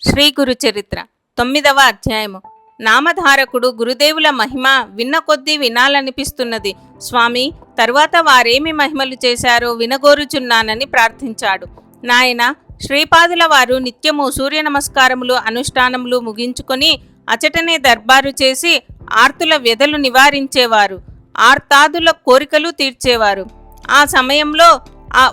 శ్రీ గురు చరిత్ర 9వ అధ్యాయము. నామధారకుడు గురుదేవుల మహిమ విన్న కొద్దీ వినాలనిపిస్తున్నది స్వామి. తరువాత వారేమి మహిమలు చేశారో వినగోరుచున్నానని ప్రార్థించాడు. నాయన, శ్రీపాదుల వారు నిత్యము సూర్య నమస్కారములు అనుష్ఠానములు ముగించుకొని అచటనే దర్బారు చేసి ఆర్తుల వ్యధలు నివారించేవారు, ఆర్తాదుల కోరికలు తీర్చేవారు. ఆ సమయంలో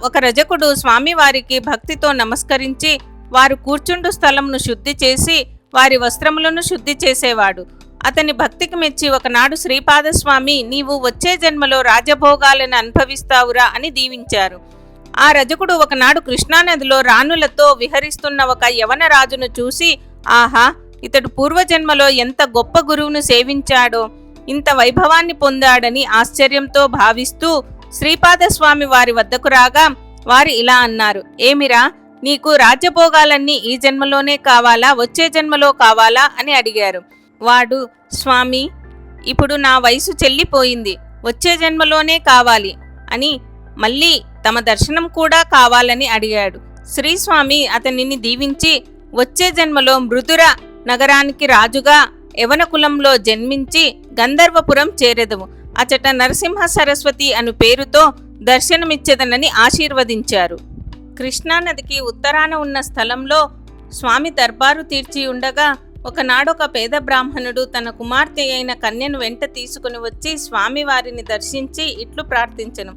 ఒక రజకుడు స్వామివారికి భక్తితో నమస్కరించి వారు కూర్చుండు స్థలంను శుద్ధి చేసి వారి వస్త్రములను శుద్ధి చేసేవాడు. అతని భక్తికి మెచ్చి ఒకనాడు శ్రీపాదస్వామి, నీవు వచ్చే జన్మలో రాజభోగాలను అనుభవిస్తావురా అని దీవించారు. ఆ రజకుడు ఒకనాడు కృష్ణానదిలో రాణులతో విహరిస్తున్న ఒక యవన రాజును చూసి, ఆహా, ఇతడు పూర్వజన్మలో ఎంత గొప్ప గురువును సేవించాడో, ఇంత వైభవాన్ని పొందాడని ఆశ్చర్యంతో భావిస్తూ శ్రీపాదస్వామి వారి వద్దకు రాగా వారు ఇలా అన్నారు, ఏమిరా, నీకు రాజ్యభోగాలన్నీ ఈ జన్మలోనే కావాలా, వచ్చే జన్మలో కావాలా అని అడిగారు. వాడు, స్వామి, ఇప్పుడు నా వయసు చెల్లిపోయింది, వచ్చే జన్మలోనే కావాలి అని, మళ్ళీ తమ దర్శనం కూడా కావాలని అడిగాడు. శ్రీస్వామి అతనిని దీవించి, వచ్చే జన్మలో మృదుర నగరానికి రాజుగా యవన కులంలో జన్మించి గంధర్వపురం చేరెదవు, అచట నరసింహ సరస్వతి అను పేరుతో దర్శనమిచ్చెదనని ఆశీర్వదించారు. కృష్ణానదికి ఉత్తరాన ఉన్న స్థలంలో స్వామి దర్బారు తీర్చి ఉండగా ఒకనాడొక పేద బ్రాహ్మణుడు తన కుమార్తె అయిన కన్యను వెంట తీసుకుని వచ్చి స్వామివారిని దర్శించి ఇట్లు ప్రార్థించెను.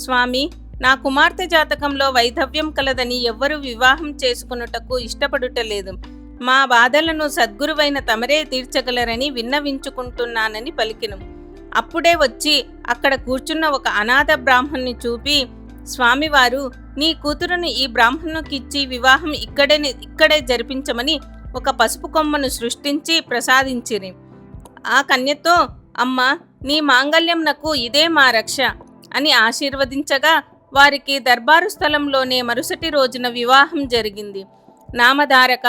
స్వామి, నా కుమార్తె జాతకంలో వైధవ్యం కలదని ఎవ్వరూ వివాహం చేసుకొనుటకు ఇష్టపడుటలేదు. మా బాధలను సద్గురువైన తమరే తీర్చగలరని విన్నవించుకుంటున్నానని పలికెను. అప్పుడే వచ్చి అక్కడ కూర్చున్న ఒక అనాథ బ్రాహ్మణ్ణి చూపి, స్వామివారు నీ కూతురును ఈ బ్రాహ్మణుకిచ్చి వివాహం ఇక్కడే జరిపించమని ఒక పసుపు కొమ్మను సృష్టించి ప్రసాదించిరి. ఆ కన్యతో, అమ్మ, నీ మాంగళ్యంనకు ఇదే మా రక్ష అని ఆశీర్వదించగా వారికి దర్బారు స్థలంలోనే మరుసటి రోజున వివాహం జరిగింది. నామధారక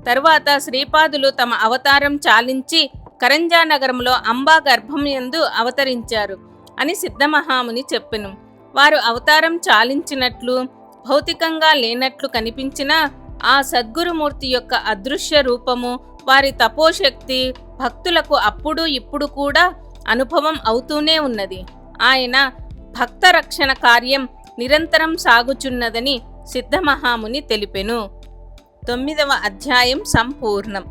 తరువాత శ్రీపాదులు తమ అవతారం చాలించి కరంజా నగరంలో అంబా గర్భం యందు అవతరించారు అని సిద్ధమహాముని చెప్పెను. వారు అవతారం చాలించినట్లు భౌతికంగా లేనట్లు కనిపించిన ఆ సద్గురుమూర్తి యొక్క అదృశ్య రూపము, వారి తపోశక్తి భక్తులకు అప్పుడు ఇప్పుడు కూడా అనుభవం అవుతూనే ఉన్నది. ఆయన భక్త రక్షణ కార్యం నిరంతరం సాగుచున్నదని సిద్ధమహాముని తెలిపెను. 9వ అధ్యాయం సంపూర్ణం.